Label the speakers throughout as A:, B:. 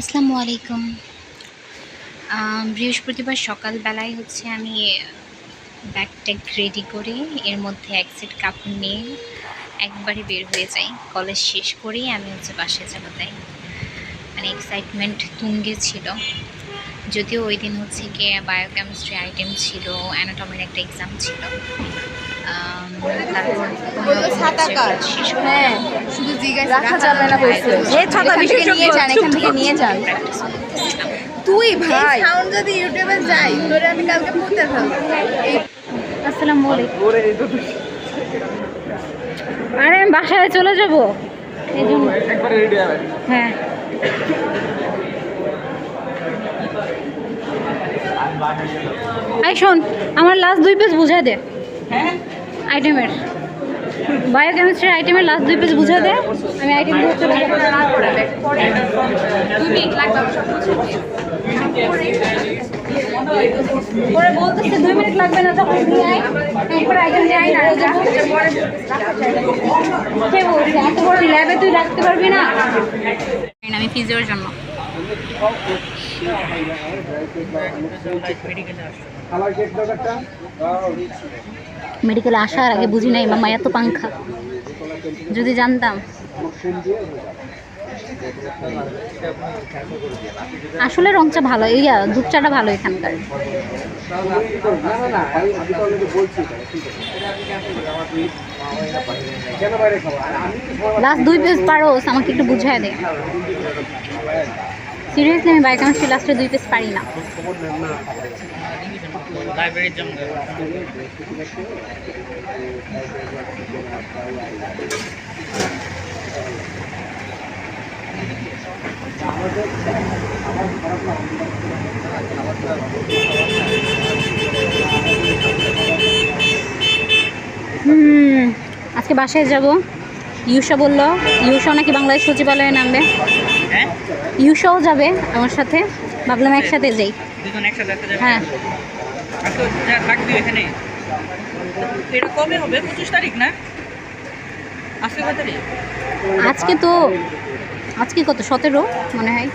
A: আসসালামু আলাইকুম। বৃহস্পতিবার সকালবেলায় আমি ব্যাগ-ট্যাগ রেডি করে এর মধ্যে এক সেট কাপড় নিয়ে একবারে বের হয়ে যাই। কলেজ শেষ করেই আমি বাসায় যাব তাই। মানে এক্সাইটমেন্ট তুঙ্গে ছিল। যদিও ওই দিন গিয়ে বায়োকেমিস্ট্রি আইটেম ছিল, অ্যানাটমির একটা এক্সাম ছিল। তারপর শেষ করে
B: শুধু জিজ্ঞাসা রাখা যাবে না বলছে। ছাতা নিয়ে যান, এখান থেকে নিয়ে যান।
A: প্র্যাকটিস করতেছিলাম।
B: তুই ভাই সাউন্ড যদি ইউটিউবে যাই তোরে আমি কালকে পুঁতে ফেলবো।
C: আসসালামু আলাইকুম। আরে আমি বাসায় চলে যাব, এই জন্য একবারে রেডি হবে। হ্যাঁ, এই শোন, আমার লাস্ট 2 পেজ বুঝা দে। হ্যাঁ, আইটেমের বায়োকেমিস্ট্রি আইটেমের লাস্ট 2 পেজ বুঝা দে। আমি আইটেম দিয়ে চলে যাব। পরে বলতেছে 2 মিনিট লাগবে না, তখন নিয়ে আয়। একবার আইটেম নিয়ে আয় না, যা কে বলছে এত বড় ল্যাবে তুই রাখতে পারবি না?
A: আমি ফিজিওর জন্য
C: মেডিকেলে আসার আগে বুঝি নাই মামা এত পাংখা। যদি জানতাম। আসলে রংটা ভালো, দুধ চাটা ভালো এখানকার। লাস্ট 2 পেজ পারোস, আমাকে একটু বুঝায় দে। সিরিয়াসলি আমি বায়োকেমিস্ট্রি লাস্টে 2 পেজ পারি না।
D: লাইব্রেরির জন্য
C: আজকে বাসায় যাব। ইউষা বলল, ইউষাও নাকি বাংলাদেশ সচিবালয়ে নামবে।
D: হ্যাঁ,
C: ইউষাও যাবে আমার সাথে, ভাবলাম একসাথে যাই।
D: দুজন একসাথে যাবে।
C: হ্যাঁ,
D: আজকে যা থাকবি এখানে। এটা কবে হবে? 25 তারিখ না? আজকে কত তারিখ?
C: আজকে কত 17 মনে হয়,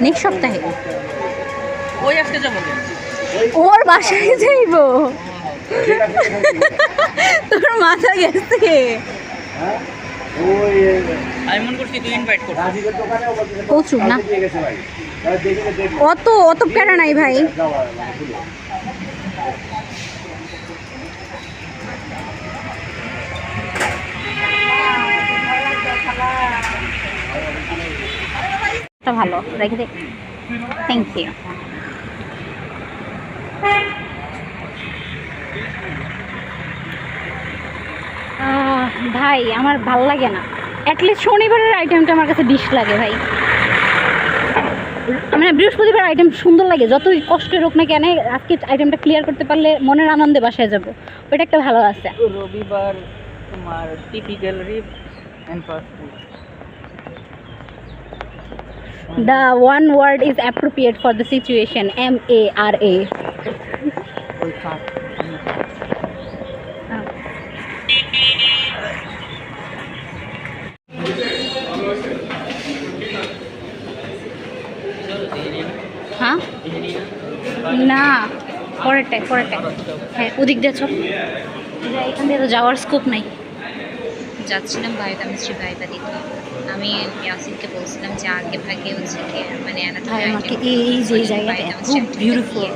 C: নেক্সট সপ্তাহে।
D: ওই আজকে যাবো।
C: ওর বাসায় যাইব। তোর মাথা গেছে।
D: আমি মনে করছি তুই ইনভাইট করছিস।
C: কচু না, অত প্যারা নাই ভাই। ভালো রেখে দে, থ্যাংক ইউ। ভাই আমার ভাল লাগে না, অ্যাটলিস্ট শনিবারের আইটেমটা আমার কাছে 20 লাগে ভাই। মানে বৃহস্পতিবার আইটেম সুন্দর লাগে, যতই কষ্টের হোক না কেন, আজকে আইটেমটা ক্লিয়ার করতে পারলে মনের আনন্দে বাসায় যাব, ওইটা একটা ভালো আছে।
D: রবিবার তোমার typical rip and fast food.
C: The one word is appropriate for the situation, MARA.
D: ওই ফাস্ট
C: হ্যাঁ না, পরেরটাই। হ্যাঁ, ওদিক দিয়ে চল, এখান দিয়ে তো যাওয়ার স্কোপ নাই।
A: যাচ্ছিলাম বায়োকেমিস্ট্রি ভাইবা দিতে। আমি ইয়াসিনকে বলছিলাম যে আগে ভাগে মানে
C: ভাই আমাকে এই যে জায়গাটা খুব বিউটিফুল,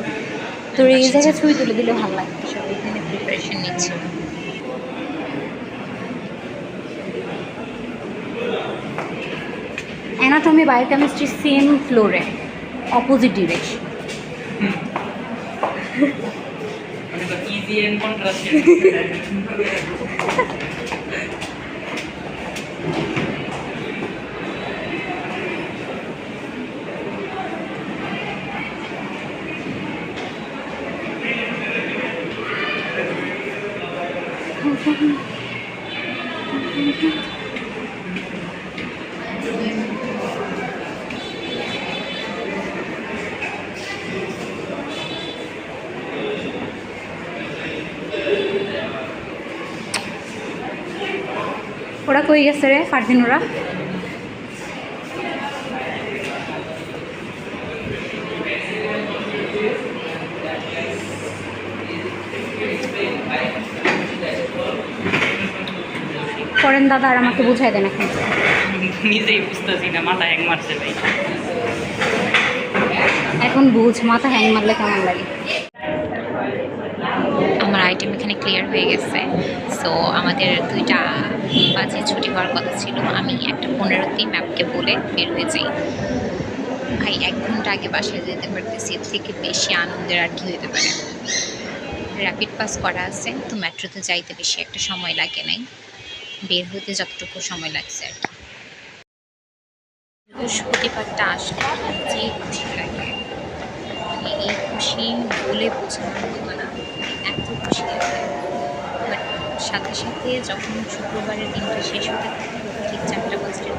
C: তোর এই জায়গায় ছবি তুলে দিলে ভালো লাগে।
A: সব এখানে প্রিপারেশন নিচ্ছি।
C: অ্যানাটমি বায়োকেমিস্ট্রি সেম ফ্লোরে, opposite direction.
D: Easy and contrast.
C: ওরা কই গেছে রে ফারদিন? ওরা পারেন দাদা আর আমাকে বুঝাই দেন এখন।
D: নিজেই বুঝতেছি না, মাথা হ্যাং মারছে ভাই।
C: এখন বুঝ মাথা হ্যাং মারলে কেমন লাগে।
A: আমার আইটেম এখানে ক্লিয়ার হয়ে গেছে। সো আমাদের 2টা বাজে ছুটি হওয়ার কথা ছিল। আমি 1:15 ম্যামকে বলে বের হয়ে যাই। ভাই 1 ঘন্টা আগে বাসায় যেতে পারতেছি, এর থেকে বেশি আনন্দের আর কি হতে পারে। র্যাপিড পাস করা আছে, তো মেট্রোতে যাইতে বেশি একটা সময় লাগে নাই, বের হতে যতটুকু সময় লাগছে আর কি। বৃহস্পতিবারটা আসলে যে খুশি লাগে, মানে এই খুশি বলে বোঝানোর মতো না, এত খুশি লাগে। বাট সাথে সাথে যখন শুক্রবারের দিনটা শেষ হতে থাকে, ঠিক 4টা বাজতে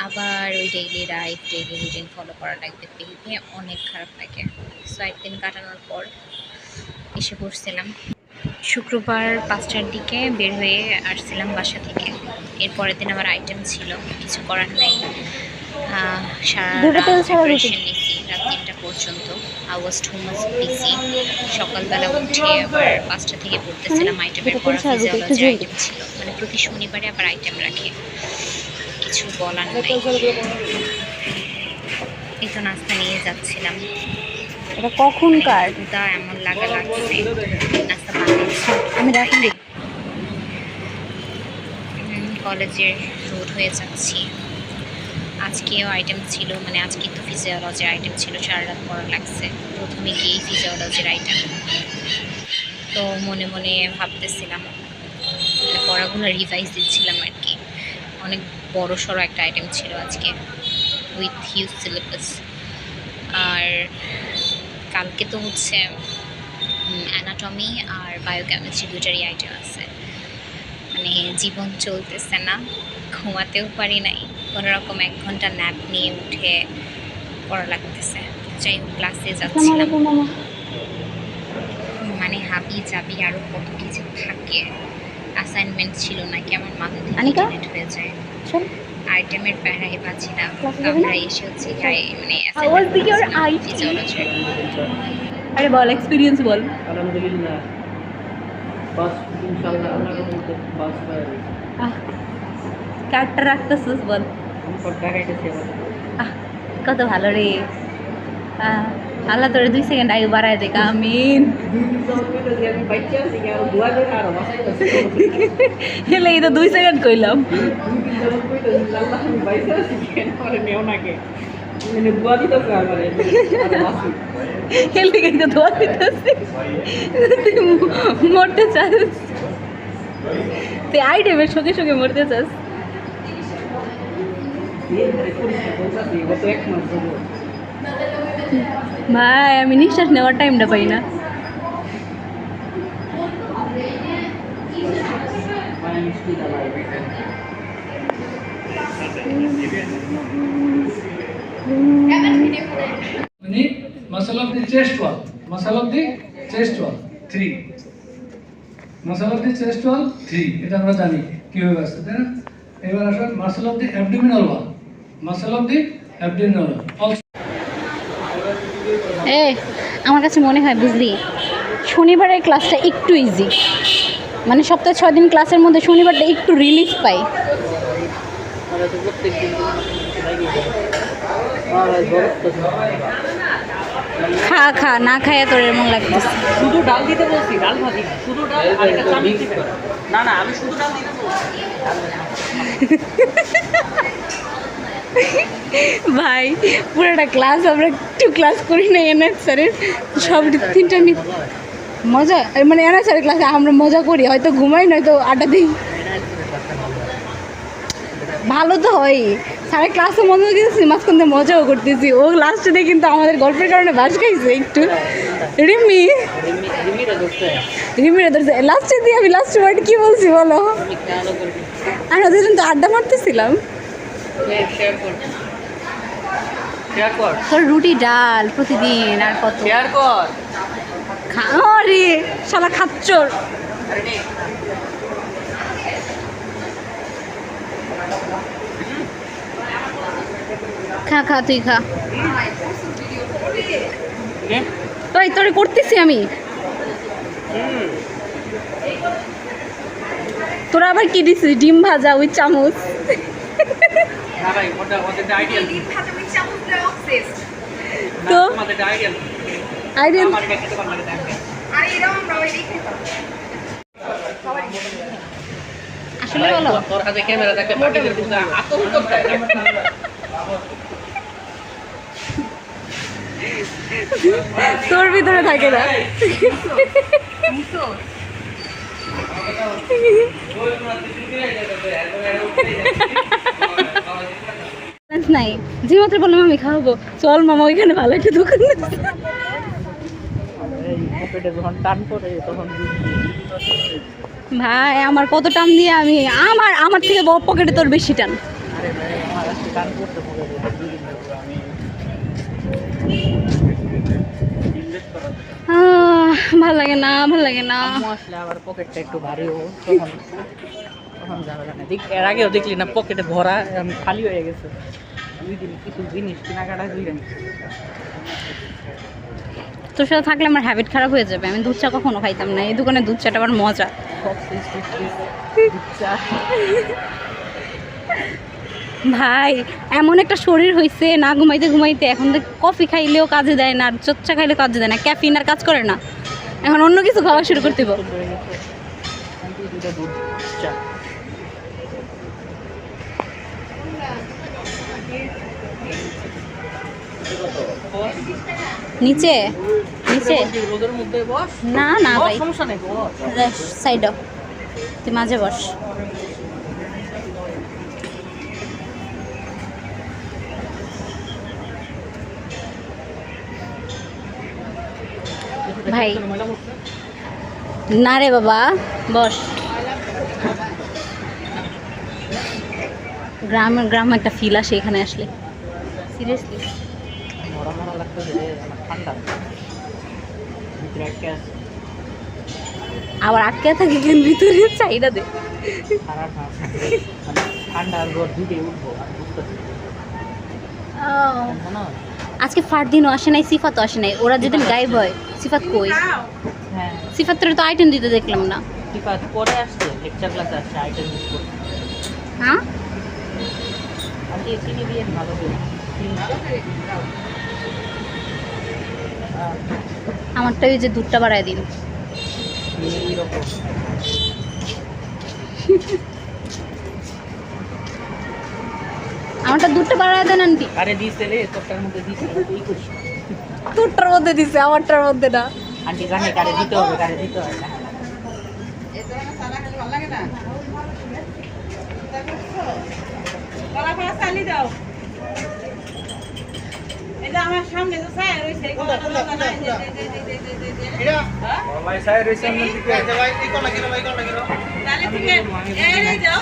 A: আবার ওই daily life, daily routine follow করা লাগবে, ভেবে অনেক খারাপ লাগে। সো একদিন কাটানোর পর এসে পড়ছিলাম। শুক্রবার 5টার দিকে বের হয়ে আসছিলাম বাসা থেকে। এর পরের দিন আমার আইটেম ছিল, কিছু করার নেই। সারা রাত প্রিপারেশন নিয়েছি, রাত 3টা পর্যন্ত। I was too much busy. সকালবেলা উঠে আবার 5টা থেকে পড়তেছিলাম, আইটেমের পড়া, ফিজিওলজির আইটেম ছিল। মানে প্রতি শনিবারে আবার আইটেম রাখে, কিছু বলার নাই। এই তো নাস্তা নিয়ে যাচ্ছিলাম।
C: এটা কখনকার?
A: তা এমন লাগছে নাস্তা বানিয়েছি।
C: আমি রাখি দিই।
A: কলেজের রোড হয়ে যাচ্ছি। আজকেও আইটেম ছিল, মানে আজকে তো ফিজিওলজির আইটেম ছিল, সারা রাত পড়া লাগছে। প্রথমে গিয়েই ফিজিওলজির আইটেম, তো মনে মনে ভাবতেছিলাম, মানে পড়াগুলো রিভাইজ দিচ্ছিলাম আর কি। অনেক বড় সড়ো একটা আইটেম ছিল আজকে, উইথ হিউজ সিলেবাস। আর কালকে তো হচ্ছে অ্যানাটমি আর বায়োকেমিস্ট্রি, 2টারই আইটেম আছে। মানে জীবন চলতেছে না, ঘুমাতেও পারি নাই, কোনোরকম 1 ঘন্টা ন্যাপ নিয়ে উঠে পড়া লাগতেছে। যাই হোক, ক্লাসে যাচ্ছিলাম, মানে হাবি জাবি আরও কত কিছু থাকে। অ্যাসাইনমেন্ট ছিল নাকি আমার মাথা থেকে ডিলিট হয়ে যায়, আইটেমের প্যারাই পাচ্ছি না। আমরা এসে হচ্ছে মানে ফিজিওলজি।
B: আরে বল, এক্সপিরিয়েন্স বল।
E: আলহামদুলিল্লাহ, বাস ইনশাআল্লাহ আল্লাহর রহমতে বাস পাই।
B: কার্ডটা রাখতেছিস বল।
E: পর দেখাইতেছি আবার।
B: কত ভালো রে। আল্লাহ তোরে 2 সেকেন্ড আগে বাড়ায় দেখ। আমিন।
E: আমি বাইচা আছি, আর দুয়া করে আর বাসায় আছে।
B: হেলে এই তো 2 সেকেন্ড কইলাম।
E: আল্লাহ আমি বাইচা আছি, কেন করে নেও নাকি মানে দুয়া দিতেছে আমারে আর বাসি।
B: হেলে কিন্তু দোয়া দিতেছি। মরতে চাস? তুই আইটেমের সঙ্গে সঙ্গে মরতে চাস? ভাই আমি নিঃশ্বাস নেওয়ার টাইমটা পাই না।
F: muscle of the chest wall, muscle of the chest wall 3, muscle of the chest wall 3, এটা আমরা জানি কিভাবে আসছে, তাই না? এবার আসুন muscle of the abdominal wall, muscle of the abdominal wall.
C: আমার কাছে মনে হয় বুঝলি, শনিবারের ক্লাসটা একটু ইজি, মানে সপ্তাহে 6 দিন ক্লাসের মধ্যে শনিবারটা একটু রিলিফ পাই। খা খা, না খাইয়া তোর এমন লাগতেছে।
D: শুধু ডাল দিতে বলছি, ডাল ভাজি না, শুধু ডাল আর একটা চামচ দিতে। না না, আমি শুধু ডাল দিতে বলছি।
C: ভাই পুরোটা ক্লাস আমরা একটু ক্লাস করি না এনএস স্যারের, সব 3টা মজা, মানে এনএস স্যারের ক্লাসে আমরা মজা করি, হয়তো ঘুমাই নয়তো আড্ডা দিই। ভালো তো হয়, স্যারের ক্লাসে মজা করতেছি, মাঝখান থেকে মজাও করতেছি। ও লাস্টে দিয়ে কিন্তু আমাদের গল্পের কারণে বাস খাইছে একটু। রিমিরা ধরছে লাস্টে দিয়ে। আমি লাস্ট ওয়ার্ড কি বলছি বলো? আমরা দুজন তো আড্ডা মারতেছিলাম। তোর রুটি ডাল প্রতিদিন আর কত খাও রে শালা খাচ্চর। খা খা, তুই খা। তাই তোরে করতেছি আমি। তোরা আবার কি দিছিস ডিম ভাজা ওই চামচ
E: না ভাই ওদের আইডিয়া
C: তো
E: আমাদের আইডিয়া
C: আইডিয়া
E: আমার কাছে তো ভালো লাগে
C: আসলে বলো
E: তোর হাতে ক্যামেরা দেখে পাখিদের বুঝা আতঙ্ক কোথায়
C: তোর ভিতরে থাকে না নাই যে মাত্র বললাম আমি খাওয়াবো চল মামা ওইখানে ভালো একটা দোকান আছে।
E: পকেটে যখন টান পড়ে তখন
C: ভাই আমার কত টান দিয়ে আমি আমার থেকে বড় পকেটে তোর বেশি টান
E: আরে ভাই আমার আজকে টান পড়তে পকেটে আমি
C: ভাল লাগে না ভাল লাগে না
E: আম্মু আসলে আবার পকেটটা একটু ভারী হোক তখন তখন যাবে না দেখ এর আগেও দেখলি না পকেটে ভরা এখন খালি হয়ে গেছে 2 দিন কিছু জিনিস কেনাকাটা করলেন
C: তোর সাথে থাকলে আমার হ্যাবিট খারাপ হয়ে যাবে আমি দুধ চা কখনো খাইতাম না এই দোকানে দুধ চাটা আবার মজা ভাই এমন একটা শরীর হয়েছে না ঘুমাইতে ঘুমাইতে এখন তো কফি খাইলেও কাজে দেয় না আর চচ্চা খাইলেও কাজে দেয় না ক্যাফিন আর কাজ করে না এখন অন্য কিছু খাওয়া শুরু করতে হবে
E: দুধ চা
C: নিচে নিচে
E: রোদের মধ্যে বস
C: না না ভাই
E: সমস্যা নেই
C: সাইড তুই মাঝে বস ভাই না রে বাবা বস গ্রাম একটা ফিল আসে এখানে আসলে সিরিয়াসলি
E: মরা মরা লাগতেছে আমার ঠান্ডা ভিতরে একটা
C: আবার আটকে থাকি কেন ভিতরে চাইটা দে
E: খারাপ মানে ঠান্ডা আর রোদ দুটোই উঠবো আমি বুঝতেছি মনে হয়
C: আজকে ফারদিনও আসে নাই সিফাতও আসে নাই ওরা যেদিন গায়েব হয় সিফাত কই
E: হ্যাঁ
C: সিফাতের তো আইটেম দিতে দেখলাম না
E: টিফাত পরে আসছে লেকচার ক্লাসে আসছে আইটেম মিস করছে
C: হ্যাঁ
E: আমি চিনি দিয়ে ভালো করে
C: আমারটা ওই যে দুধটা বাড়ায় দিন
E: এইরকম
C: আমারটা দুধটা বাড়ায় দেন আন্টি
E: আরে দিছে রে তোরটার মধ্যে দিছে এই করিস
C: দুধটার মধ্যে দিছে আমারটার মধ্যে না
E: আন্টি জানে কারে দিতে হবে কারে দিতে হবে না
D: আমার সামনে তো ছায়া রয়েছে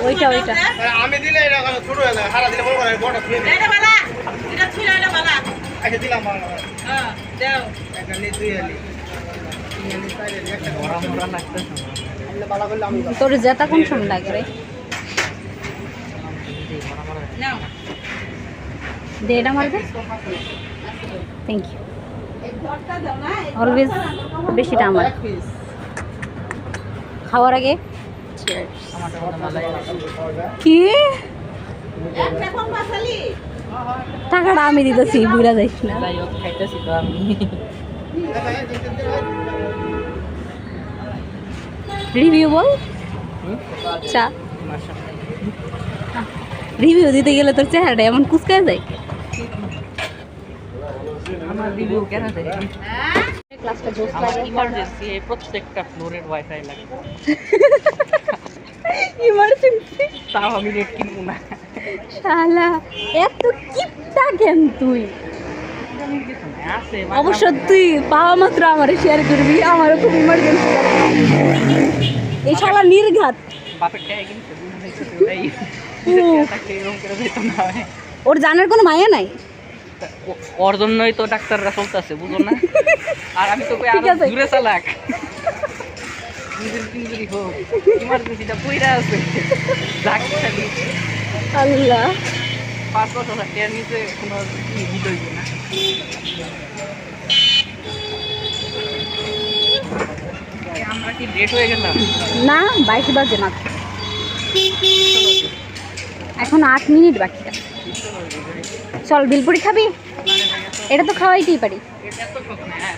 C: ওইটা ওইটা
G: আমি দিলে এটা ছোট হয়ে যায় হারা দিলে বড় করে বড় ছুঁয়ে দেয় আচ্ছা দিলাম
D: হ্যাঁ দাও
G: একটা নিয়ে দুই আলি তিন আলি চার আলি একটা
E: মরা মরা লাগতেছে
G: আনলে বালা করলে আমি
C: তোর জেতা কোন সময় লাগে রে
E: মরা মরা
D: নাও
C: দে এটা মারবে থ্যাংক ইউ অলওয়েজ বেশিটা আমার খাওয়ার আগে
E: আমারটা মনে ভালো
C: কি টাকাটা আমি দিতেছি বুড়া যাইস না
E: যাই হোক খাইতেছি তো আমি
C: রিভিউ বল চা
E: মাশাআল্লাহ
C: রিভিউ দিতে গেলে তোর চেহারাটা এমন কুচকায় যায়
E: আমার রিভিউ কেন দেয়
C: ক্লাসটা জোস
E: আমার
C: লাগে
E: ইমার্জেন্সি এই প্রত্যেকটা ফ্লোরের ওয়াইফাই লাগে
C: ইমার্জেন্সি
E: তাও আমি নেট কিনবো না
C: শালা এত কিপটা কেন তুই
E: আছে
C: অবশ্য তুই পাওয়া মাত্র আমারে শেয়ার করবি আমারও খুব ইমার্জেন্সি এই শালা নির্ঘাত
E: বাপের টাকা কিনতে এই থাকতে এরকম করে যেত না হয়
C: ওর জানার কোনো মায়া নাই
E: ওর জন্যই তো ডাক্তাররা চলতেছে বুঝো না আর আমি তো
C: ঠিক আছে।
E: দূরে চালাক নিজের কিনজুরি হোক ইমার্জেন্সিটা পইরা আছে ডাক্তারি
C: আল্লাহ
E: 5-10 হাজার টাকার নিচে কোনো হিট হইবে না আমরা কি লেট হয়ে গেলাম
C: না 22 বাজে না এখন 8 মিনিট বাকি আছে। চল বিলপুরি খাবি? এটা তো খাওয়াইতেই পারি।
E: এটা তো শখ নেই, হ্যাঁ।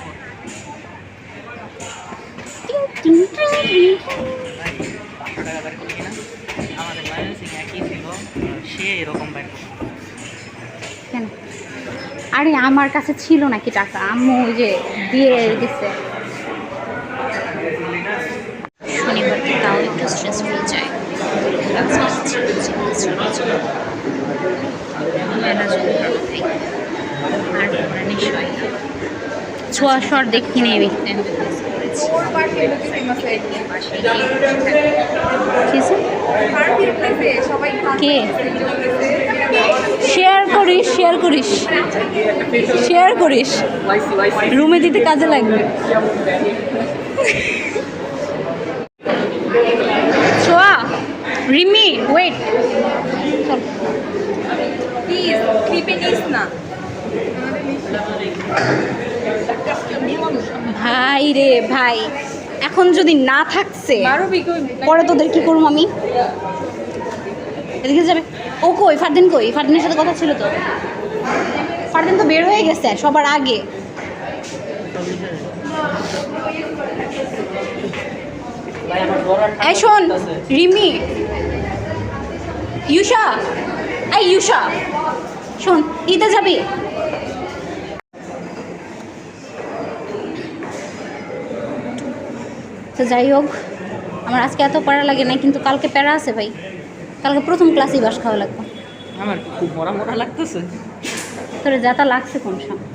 E: ভাই 500 টাকা বের করলি না? আমাদের লাইসেন্সিং একই ছিল, সে এরকম বের করলো।
C: কেন? আরে আমার কাছে ছিল নাকি টাকা? আম্মু ওই যে দিয়ে দিচ্ছে।
A: শনিবার তো তাও একটু স্ট্রেসফুল যায়। মেলা যন্ত্রণা থাকে আর কোরআনে শয় না। ছোঁয়া শর দেখি নেই আমি MBBS করেছি।
C: কে? শেয়ার করিস, শেয়ার করিস, শেয়ার করিস, রুমে দিতে কাজে লাগবে।
A: ছোঁয়া, রিমি, ওয়েট।
B: প্লিজ ক্লিপে নিস না।
C: ভাই রে ভাই, এখন যদি না থাকছে পরে তোদের কি করবো আমি? এদিকে যাবে। ও কই ফারদিন? কই ফারদিনের সাথে কথা ছিল তো? ফারদিন তো বের হয়ে গেছে সবার আগে। এই শোন রিমি, ইউষা, এই ইউষা শোন, ঈদে যাবি? তো যাই হোক, আমার আজকে এত প্যারা লাগে না, কিন্তু কালকে প্যারা আছে ভাই। কালকে প্রথম ক্লাসেই বাস খাওয়া লাগবে।
E: আমার খুব মরা মরা লাগতেছে।
C: তোর যাতা লাগছে কোন সময়?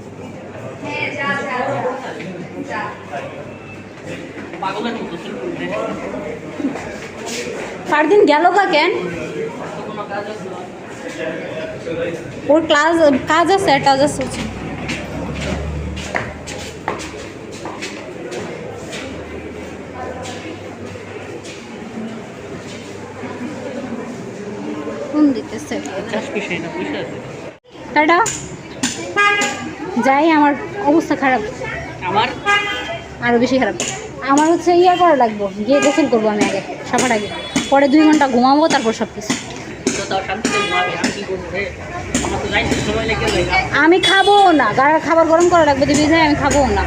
E: পাগলের মতো সেলফি উঠে।
C: ফারদিন গেল বা কেন? ওর কাজ আছে, টাজ আছে। ফোন দিতেছে। টাটা। যাই, আমার অবস্থা খারাপ,
E: আমার
C: আরও বেশি খারাপ। আমার হচ্ছে ইয়া করা লাগবো, গিয়ে গোসল করবো আমি আগে, সবার আগে। পরে 2 ঘন্টা ঘুমাবো, তারপর সব কিছু।
E: তো তাও শান্তিতে ঘুমাবি, আমি কি করবো রে? আমার তো যাইতে সময় লেগে যায়।
C: আমি খাবো না, গাড়ার খাবার গরম করা লাগবে, দিবি যায়, আমি খাবো না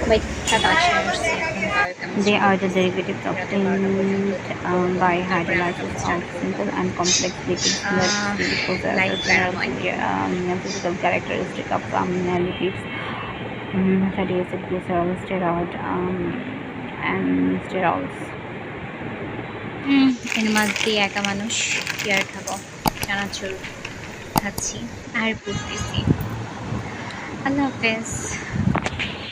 C: ভাই। Tata.
A: They are the derivatives obtained by hydrolysis of simple and complex lipids that possess general physical characteristic of lipids, fatty acid, glycerol, steroid, and sterols. এর মধ্যে একা মানুষ পেয়ার খাবো, চানাচুর খাচ্ছি আর পড়তেছি। আল্লাহ হাফেজ।